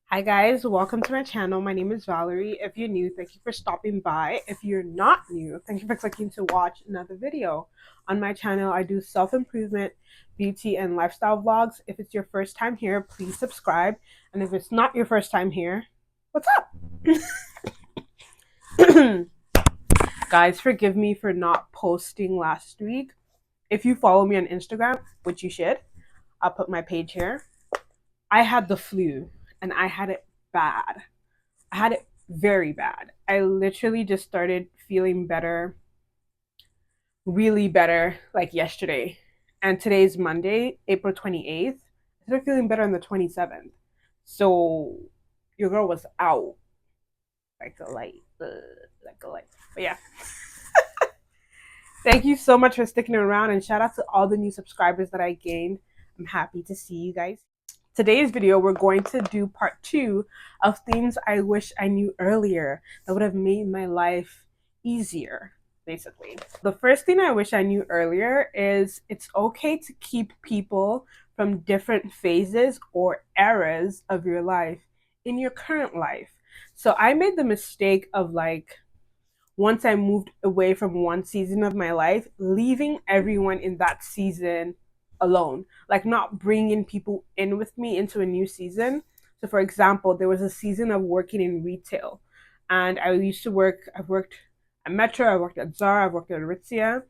Hi guys, welcome to my channel. My name is Valerie. If you're new, thank you for stopping by. If you're not new, thank you for clicking to watch another video. On my channel, I do self-improvement, beauty, and lifestyle vlogs. If it's your first time here, please subscribe. And if it's not your first time here, what's up? Guys, forgive me for not posting last week. If you follow me on Instagram, which you should, I'll put my page here. I had the flu and I had it bad. I had it very bad. I literally just started feeling better, really better, like yesterday. And today's Monday, April 28th. I started feeling better on the 27th. So your girl was out like a light, like a light. But yeah, thank you so much for sticking around and shout out to all the new subscribers that I gained. I'm happy to see you guys. Today's video, we're going to do part 2 of things I wish I knew earlier that would have made my life easier, basically. The first thing I wish I knew earlier is it's okay to keep people from different phases or eras of your life in your current life. So I made the mistake of once I moved away from one season of my life, leaving everyone in that season alone, like not bringing people in with me into a new season. So, for example, there was a season of working in retail, and I've worked at Metro, I worked at Zara, I've worked at Aritzia,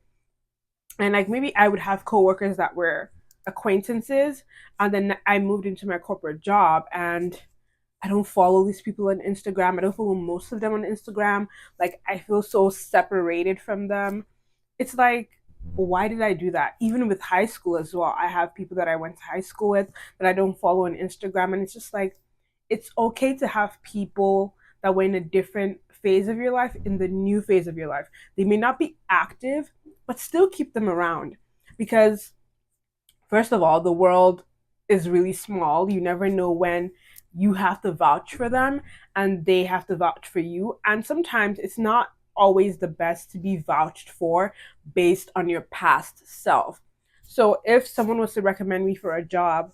and like maybe I would have coworkers that were acquaintances, and then I moved into my corporate job and I don't follow these people on Instagram. I don't follow most of them on Instagram. Like, I feel so separated from them. It's like, why did I do that? Even with high school as well. I have people that I went to high school with that I don't follow on Instagram. And it's just like, it's okay to have people that were in a different phase of your life in the new phase of your life. They may not be active, but still keep them around. Because, first of all, the world is really small. You never know when you have to vouch for them and they have to vouch for you. And sometimes it's not always the best to be vouched for based on your past self. So if someone was to recommend me for a job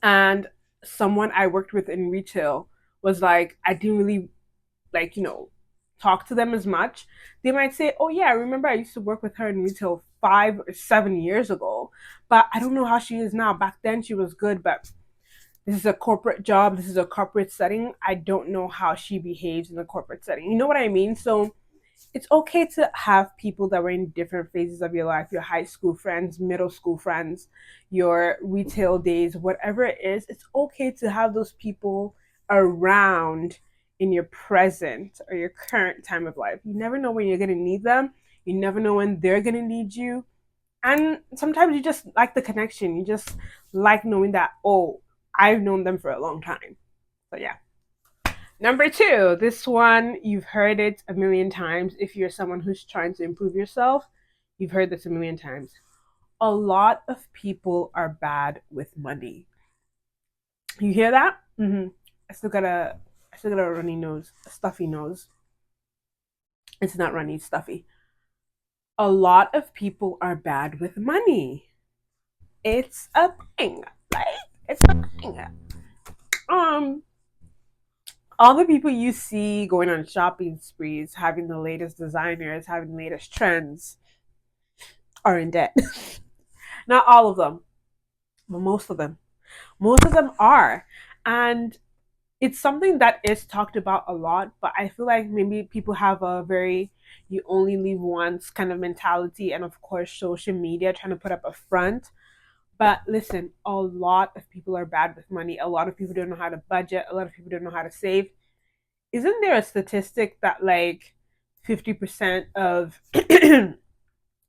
and someone I worked with in retail was like, I didn't really talk to them as much, they might say, oh, yeah, I remember I used to work with her in retail 5 or 7 years ago, but I don't know how she is now. Back then, she was good, but this is a corporate job. This is a corporate setting. I don't know how she behaves in a corporate setting. You know what I mean? So it's okay to have people that were in different phases of your life, your high school friends, middle school friends, your retail days, whatever it is. It's okay to have those people around in your present or your current time of life. You never know when you're going to need them. You never know when they're going to need you. And sometimes you just like the connection. You just like knowing that, oh, I've known them for a long time. So, yeah. Number 2, this one, you've heard it a million times. If you're someone who's trying to improve yourself, you've heard this a million times. A lot of people are bad with money. You hear that? Mm-hmm. I still got a runny nose, a stuffy nose. It's not runny, it's stuffy. A lot of people are bad with money. It's a thing, right? It's a thing. Um, all the people you see going on shopping sprees, having the latest designers, having the latest trends, are in debt. Not all of them, but most of them. Most of them are. And it's something that is talked about a lot, but I feel like maybe people have a very you only live once kind of mentality, and of course, social media trying to put up a front. But listen, a lot of people are bad with money. A lot of people don't know how to budget. A lot of people don't know how to save. Isn't there a statistic that like 50% of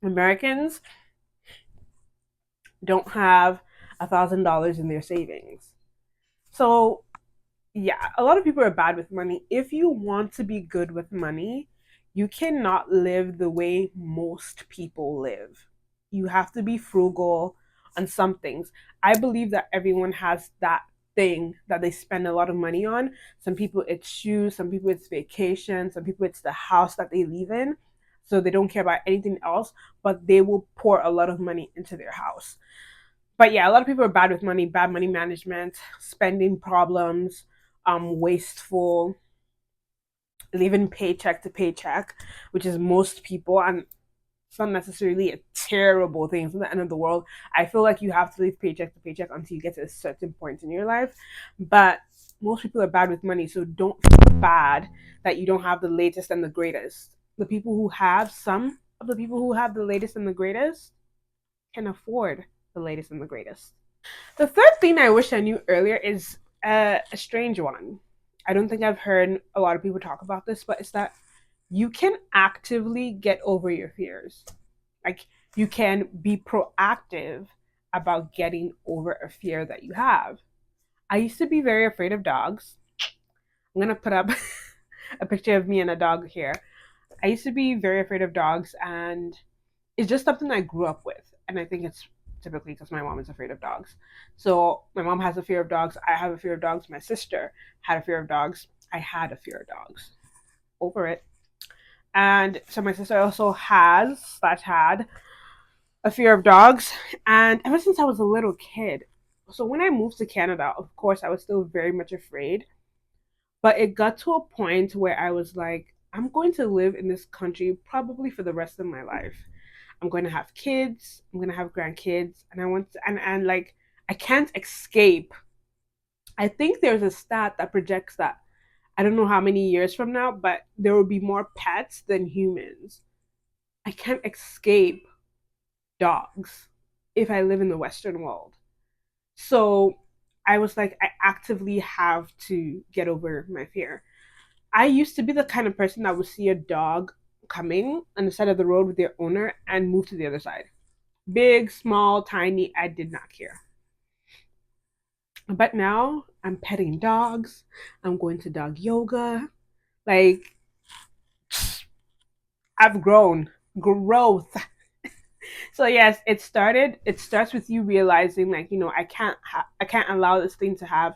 Americans don't have $1,000 in their savings? So, yeah, a lot of people are bad with money. If you want to be good with money, you cannot live the way most people live. You have to be frugal on some things. I believe that everyone has that thing that they spend a lot of money on. Some people it's shoes, some people it's vacation, some people it's the house that they live in. So they don't care about anything else, but they will pour a lot of money into their house. But yeah, a lot of people are bad with money, bad money management, spending problems, wasteful, living paycheck to paycheck, which is most people. And it's not necessarily a terrible thing. It's not the end of the world. I feel like you have to live paycheck to paycheck until you get to a certain point in your life. But most people are bad with money, so don't feel bad that you don't have the latest and the greatest. The people who have some of the people who have the latest and the greatest can afford the latest and the greatest. The third thing I wish I knew earlier is a strange one. I don't think I've heard a lot of people talk about this, but it's that you can actively get over your fears. Like, you can be proactive about getting over a fear that you have. I used to be very afraid of dogs. I'm gonna put up a picture of me and a dog here. I used to be very afraid of dogs, and it's just something I grew up with. And I think it's typically because my mom is afraid of dogs. So my mom has a fear of dogs. I have a fear of dogs. My sister had a fear of dogs. I had a fear of dogs. Over it. And so my sister also has slash had a fear of dogs. And ever since I was a little kid, so when I moved to Canada, of course, I was still very much afraid. But it got to a point where I was like, I'm going to live in this country probably for the rest of my life. I'm going to have kids. I'm going to have grandkids, and I want to, and like I can't escape. I think there's a stat that projects that I don't know how many years from now, but there will be more pets than humans. I can't escape dogs if I live in the Western world. So I was like, I actively have to get over my fear. I used to be the kind of person that would see a dog coming on the side of the road with their owner and move to the other side. Big, small, tiny, I did not care. But now I'm petting dogs. I'm going to dog yoga. Like, I've grown. Growth. So yes, it starts with you realizing, like, I can't allow this thing to have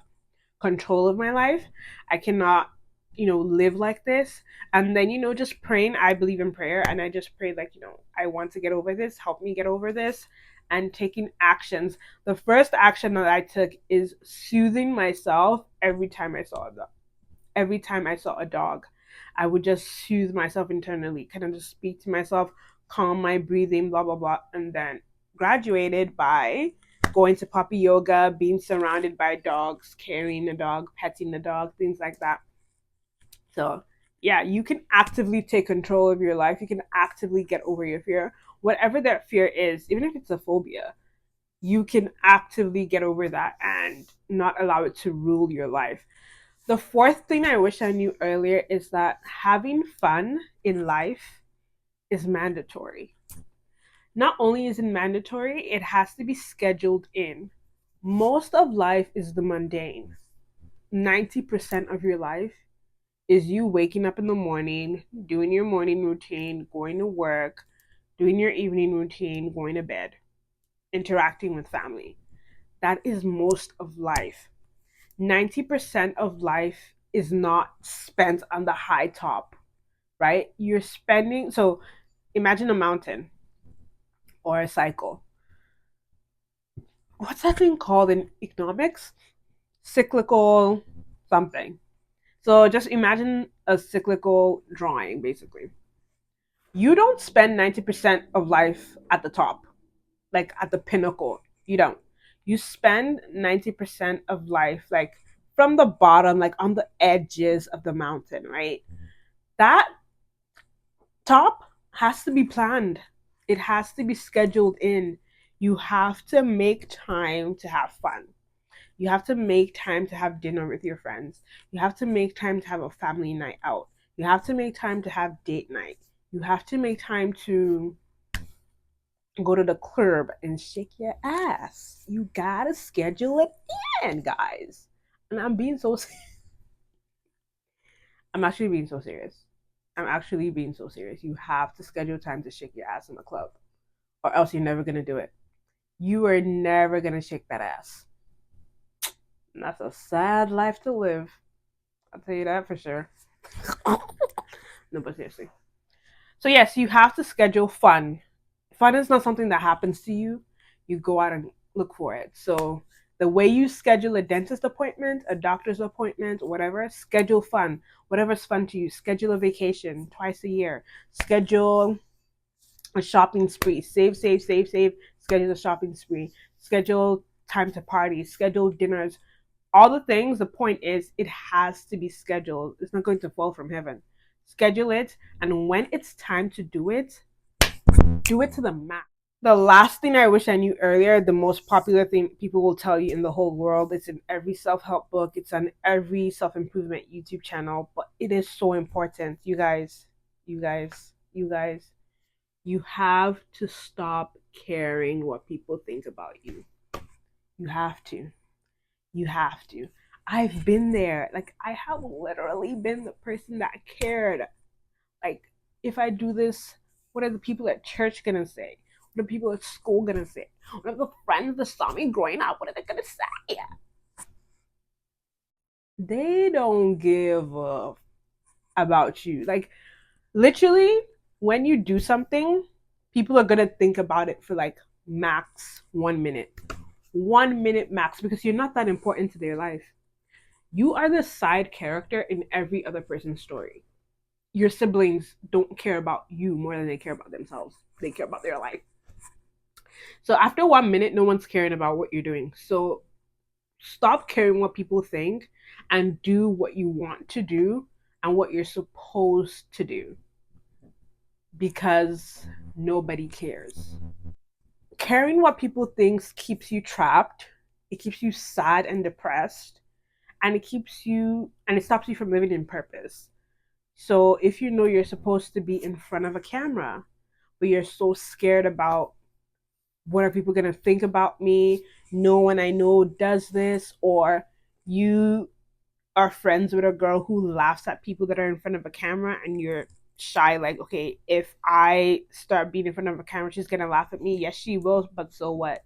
control of my life. I cannot, live like this. And then, just praying. I believe in prayer, and I just pray, like, I want to get over this. Help me get over this. And taking actions. The first action that I took is soothing myself every time I saw a dog. Every time I saw a dog, I would just soothe myself internally, kind of just speak to myself, calm my breathing, blah blah blah, and then graduated by going to puppy yoga, being surrounded by dogs, carrying a dog, petting the dog, things like that. So, yeah, you can actively take control of your life. You can actively get over your fear. Whatever that fear is, even if it's a phobia, you can actively get over that and not allow it to rule your life. The fourth thing I wish I knew earlier is that having fun in life is mandatory. Not only is it mandatory, it has to be scheduled in. Most of life is the mundane. 90% of your life is you waking up in the morning, doing your morning routine, going to work, doing your evening routine, going to bed, interacting with family. That is most of life. 90% of life is not spent on the high top, right? You're spending, so imagine a mountain or a cycle. What's that thing called in economics? Cyclical something. So just imagine a cyclical drawing, basically. You don't spend 90% of life at the top, like at the pinnacle. You don't. You spend 90% of life, like from the bottom, like on the edges of the mountain, right? That top has to be planned. It has to be scheduled in. You have to make time to have fun. You have to make time to have dinner with your friends. You have to make time to have a family night out. You have to make time to have date night. You have to make time to go to the club and shake your ass. You gotta schedule it in, guys. And I'm being so I'm actually being so serious. I'm actually being so serious. You have to schedule time to shake your ass in the club, or else you're never gonna do it. You are never gonna shake that ass. And that's a sad life to live. I'll tell you that for sure. No, but seriously. So yes, you have to schedule fun. Fun is not something that happens to you. You go out and look for it. So the way you schedule a dentist appointment, a doctor's appointment, whatever, schedule fun. Whatever's fun to you. Schedule a vacation twice a year. Schedule a shopping spree. Save, save, save, save. Schedule a shopping spree. Schedule time to party. Schedule dinners. All the things. The point is, it has to be scheduled. It's not going to fall from heaven. Schedule it, and when it's time to do it to the max. The last thing I wish I knew earlier, the most popular thing people will tell you in the whole world, it's in every self-help book, it's on every self-improvement YouTube channel, but it is so important. You guys, you have to stop caring what people think about you. You have to. You have to. I've been there. Like, I have literally been the person that cared. Like, if I do this, what are the people at church gonna say? What are people at school gonna say? What are the friends that saw me growing up? What are they gonna say? They don't give a about you. Like, literally, when you do something, people are gonna think about it for like max 1 minute. 1 minute max, because you're not that important to their life. You are the side character in every other person's story. Your siblings don't care about you more than they care about themselves. They care about their life. So after 1 minute, no one's caring about what you're doing. So stop caring what people think and do what you want to do and what you're supposed to do, because nobody cares. Caring what people think keeps you trapped. It keeps you sad and depressed, and it stops you from living in purpose. So if you know you're supposed to be in front of a camera, but you're so scared about what are people going to think about me, no one I know does this, or you are friends with a girl who laughs at people that are in front of a camera and you're shy, like, okay, if I start being in front of a camera, she's going to laugh at me. Yes, she will, but so what?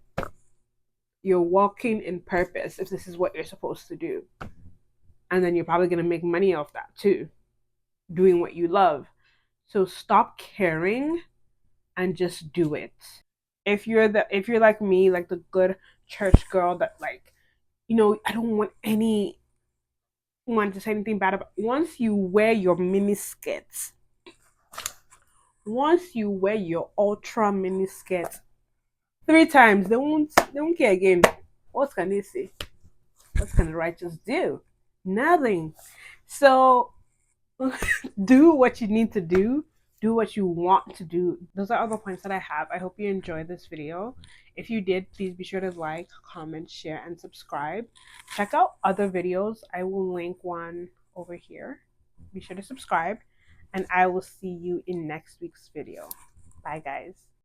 You're walking in purpose if this is what you're supposed to do. And then you're probably going to make money off that too, doing what you love. So stop caring and just do it. If you're like me, like the good church girl that, like, I don't want anyone to say anything bad about. Once you wear your mini skirts, once you wear your ultra mini skirt 3 times, they won't care again. What can they say? What can the righteous do? Nothing. So do what you need to do what you want to do. Those are all the points that I have. I hope you enjoyed this video. If you did, please be sure to like, comment, share, and subscribe. Check out other videos. I will link one over here. Be sure to subscribe, and I will see you in next week's video. Bye, guys.